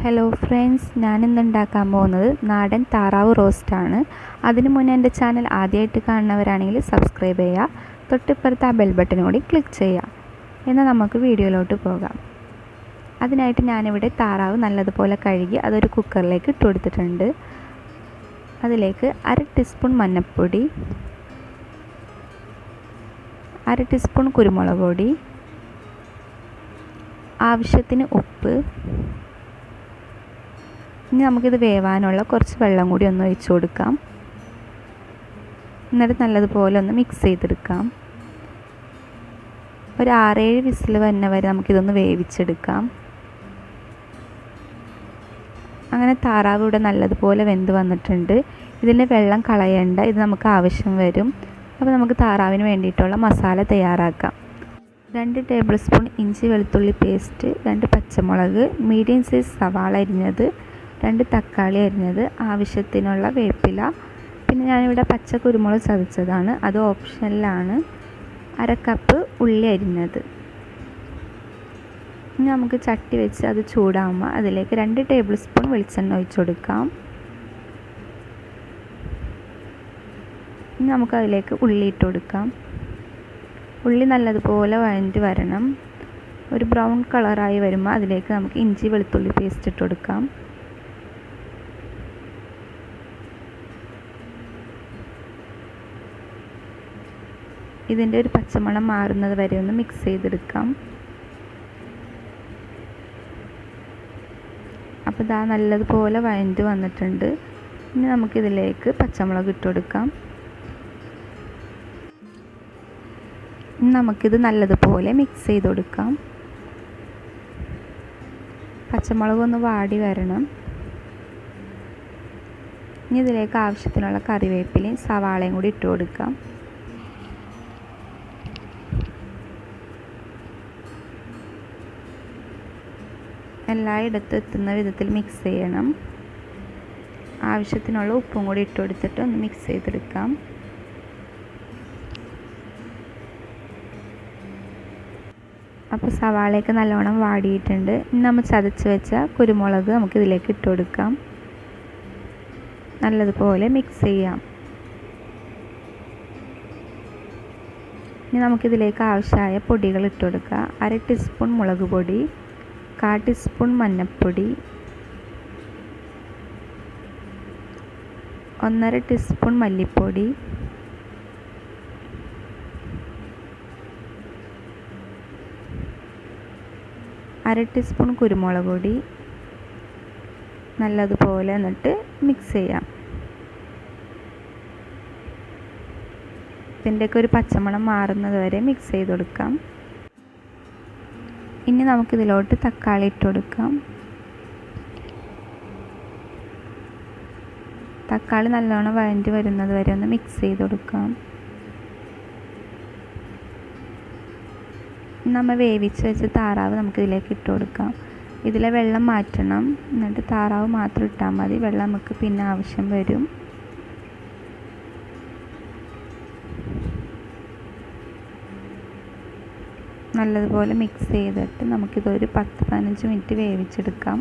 Hello friends, ഞാനിന്ന് ഉണ്ടാക്കാൻ പോകുന്നത് നാടൻ താറാവ് റോസ്റ്റാണ്. അതിനു മുന്നേ എൻ്റെ ചാനൽ ആദ്യമായിട്ട് കാണുന്നവരാണെങ്കിൽ സബ്സ്ക്രൈബ് ചെയ്യുക, തൊട്ടിപ്പുറത്ത് ആ ബെൽ ബട്ടൺ കൂടി ക്ലിക്ക് ചെയ്യുക. എന്നാൽ നമുക്ക് വീഡിയോയിലോട്ട് പോകാം. അതിനായിട്ട് ഞാനിവിടെ താറാവ് നല്ലതുപോലെ കഴുകി അതൊരു കുക്കറിലേക്ക് ഇട്ട് കൊടുത്തിട്ടുണ്ട്. അതിലേക്ക് 1/2 ടീസ്പൂൺ മഞ്ഞൾപ്പൊടി, 1/2 ടീസ്പൂൺ കുരുമുളക് പൊടി, ആവശ്യത്തിന് ഉപ്പ്. ഇനി നമുക്കിത് വേവാനുള്ള കുറച്ച് വെള്ളം കൂടി ഒന്ന് ഒഴിച്ചു കൊടുക്കാം. എന്നിട്ട് നല്ലതുപോലെ ഒന്ന് മിക്സ് ചെയ്തെടുക്കാം. ഒരു 6-7 വിസിൽ വരുന്ന വരെ നമുക്കിതൊന്ന് വേവിച്ചെടുക്കാം. അങ്ങനെ താറാവ് ഇവിടെ നല്ലതുപോലെ വെന്ത് വന്നിട്ടുണ്ട്. ഇതിൻ്റെ വെള്ളം കളയണ്ട, ഇത് നമുക്ക് ആവശ്യം വരും. അപ്പോൾ നമുക്ക് താറാവിന് വേണ്ടിയിട്ടുള്ള മസാല തയ്യാറാക്കാം. 2 ടേബിൾ സ്പൂൺ ഇഞ്ചി വെളുത്തുള്ളി പേസ്റ്റ്, 2 പച്ചമുളക്, മീഡിയം സൈസ് സവാള അരിഞ്ഞത്, 2 തക്കാളി അരിഞ്ഞത്, ആവശ്യത്തിനുള്ള വേപ്പില, പിന്നെ ഞാനിവിടെ പച്ച കുരുമുളക് ചതച്ചതാണ്, അത് ഓപ്ഷനിലാണ്, 1/2 കപ്പ് ഉള്ളി അരിഞ്ഞത്. ഇനി നമുക്ക് ചട്ടി വെച്ച് അത് ചൂടാകുമ്പോൾ അതിലേക്ക് 2 ടേബിൾ സ്പൂൺ വെളിച്ചെണ്ണ ഒഴിച്ചു കൊടുക്കാം. ഇനി നമുക്കതിലേക്ക് ഉള്ളി ഇട്ട് കൊടുക്കാം. ഉള്ളി നല്ലതുപോലെ വഴറ്റി വരണം. ഒരു ബ്രൗൺ കളറായി വരുമ്പോൾ അതിലേക്ക് നമുക്ക് ഇഞ്ചി വെളുത്തുള്ളി പേസ്റ്റ് ഇട്ട് കൊടുക്കാം. ഇതിൻ്റെ ഒരു പച്ചമണം മാറുന്നത് വരെ ഒന്ന് മിക്സ് ചെയ്തെടുക്കാം. അപ്പോൾ ഇതാ നല്ലതുപോലെ വഴറ്റി വന്നിട്ടുണ്ട്. ഇനി നമുക്കിതിലേക്ക് പച്ചമുളക് ഇട്ട് കൊടുക്കാം. ഇനി നമുക്കിത് നല്ലതുപോലെ മിക്സ് ചെയ്ത് കൊടുക്കാം. പച്ചമുളക് ഒന്ന് വാടി വരണം. ഇനി ഇതിലേക്ക് ആവശ്യത്തിനുള്ള കറിവേപ്പിലയും സവാളയും കൂടി ഇട്ട് കൊടുക്കാം. എല്ലായിടത്തും എത്തുന്ന വിധത്തിൽ മിക്സ് ചെയ്യണം. ആവശ്യത്തിനുള്ള ഉപ്പും കൂടി ഇട്ട് കൊടുത്തിട്ട് ഒന്ന് മിക്സ് ചെയ്തെടുക്കാം. അപ്പോൾ സവാളയൊക്കെ നല്ലോണം വാടിയിട്ടുണ്ട്. ഇനി നമ്മൾ ചതച്ച് വെച്ച കുരുമുളക് നമുക്കിതിലേക്ക് ഇട്ട് കൊടുക്കാം. നല്ലതുപോലെ മിക്സ് ചെയ്യാം. ഇനി നമുക്കിതിലേക്ക് ആവശ്യമായ പൊടികൾ ഇട്ട് കൊടുക്കാം. 1/2 ടീസ്പൂൺ മുളക് പൊടി, 1/4 ടീസ്പൂൺ മഞ്ഞൾപ്പൊടി, 1/2 ടീസ്പൂൺ മല്ലിപ്പൊടി, 1/2 ടീസ്പൂൺ കുരുമുളക് പൊടി. നല്ലതുപോലെ എന്നിട്ട് മിക്സ് ചെയ്യാം. ഇതിൻ്റെയൊക്കെ ഒരു പച്ചമണം മാറുന്നത് വരെ മിക്സ് ചെയ്ത് കൊടുക്കാം. ഇനി നമുക്കിതിലോട്ട് തക്കാളി ഇട്ട് കൊടുക്കാം. തക്കാളി നല്ലോണം വഴറ്റി വരുന്നത് വരെ ഒന്ന് മിക്സ് ചെയ്ത് കൊടുക്കാം. നമ്മൾ വേവിച്ച് വെച്ച് താറാവ് നമുക്കിതിലേക്ക് ഇട്ട് കൊടുക്കാം. ഇതിലെ വെള്ളം മാറ്റണം. എന്നിട്ട് താറാവ് മാത്രം ഇട്ടാൽ മതി, വെള്ളം നമുക്ക് പിന്നെ ആവശ്യം വരും. നല്ലതുപോലെ മിക്സ് ചെയ്തിട്ട് നമുക്കിതൊരു 10-15 മിനിറ്റ് വേവിച്ചെടുക്കാം.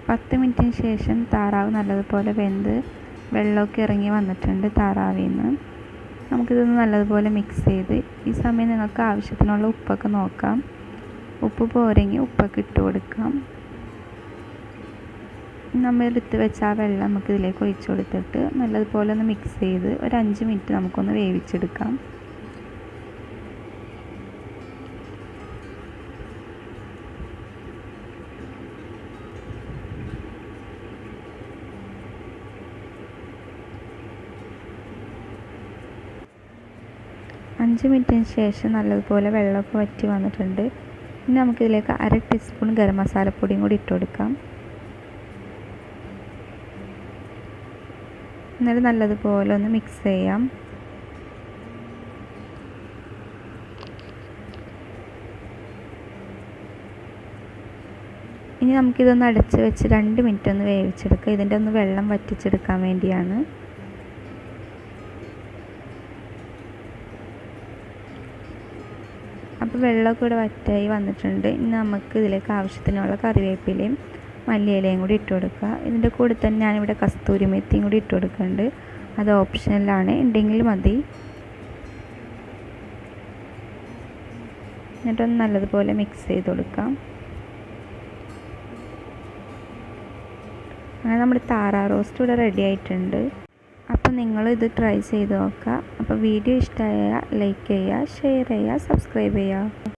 പത്ത് മിനിറ്റിന് ശേഷം താറാവ് നല്ലതുപോലെ വെന്ത് വെള്ളമൊക്കെ ഇറങ്ങി വന്നിട്ടുണ്ട് താറാവിൽ നിന്ന്. നമുക്കിതൊന്ന് നല്ലതുപോലെ മിക്സ് ചെയ്ത് ഈ സമയം നിങ്ങൾക്ക് ആവശ്യത്തിനുള്ള ഉപ്പൊക്കെ നോക്കാം. ഉപ്പ് പോരെങ്കിൽ ഉപ്പൊക്കെ ഇട്ട് കൊടുക്കാം. നമ്മൾ എടുത്ത് വെച്ച ആ വെള്ളം നമുക്കിതിലേക്ക് ഒഴിച്ചു കൊടുത്തിട്ട് നല്ലതുപോലെ ഒന്ന് മിക്സ് ചെയ്ത് ഒരു 5 മിനിറ്റ് നമുക്കൊന്ന് വേവിച്ചെടുക്കാം. അഞ്ച് മിനിറ്റിന് ശേഷം നല്ലതുപോലെ വെള്ളമൊക്കെ വറ്റി വന്നിട്ടുണ്ട്. ഇനി നമുക്കിതിലേക്ക് 1/2 ടീസ്പൂൺ ഗരം മസാലപ്പൊടിയും കൂടി ഇട്ട് കൊടുക്കാം. എന്നിട്ട് നല്ലതുപോലെ ഒന്ന് മിക്സ് ചെയ്യാം. ഇനി നമുക്കിതൊന്ന് അടച്ച് വെച്ച് 2 മിനിറ്റ് ഒന്ന് വേവിച്ചെടുക്കാം. ഇതിൻ്റെ ഒന്ന് വെള്ളം വറ്റിച്ചെടുക്കാൻ വേണ്ടിയാണ്. അപ്പോൾ വെള്ളമൊക്കെ ഇവിടെ വറ്റായി വന്നിട്ടുണ്ട്. ഇനി നമുക്ക് ഇതിലേക്ക് ആവശ്യത്തിനുള്ള കറിവേപ്പിലയും മല്ലിയിലയും കൂടി ഇട്ട് കൊടുക്കുക. ഇതിൻ്റെ കൂടെ തന്നെ ഞാനിവിടെ കസ്തൂരി മെത്തിയും കൂടി ഇട്ട് കൊടുക്കുന്നുണ്ട്. അത് ഓപ്ഷണലാണ്, ഉണ്ടെങ്കിൽ മതി. എന്നിട്ടൊന്ന് നല്ലതുപോലെ മിക്സ് ചെയ്ത് കൊടുക്കാം. അങ്ങനെ നമ്മുടെ താറാവ് റോസ്റ്റ് ഇവിടെ റെഡി ആയിട്ടുണ്ട്. അപ്പോൾ നിങ്ങളിത് ട്രൈ ചെയ്ത് നോക്കുക. അപ്പോൾ വീഡിയോ ഇഷ്ടമായാൽ ലൈക്ക് ചെയ്യുക, ഷെയർ ചെയ്യുക, സബ്സ്ക്രൈബ് ചെയ്യുക.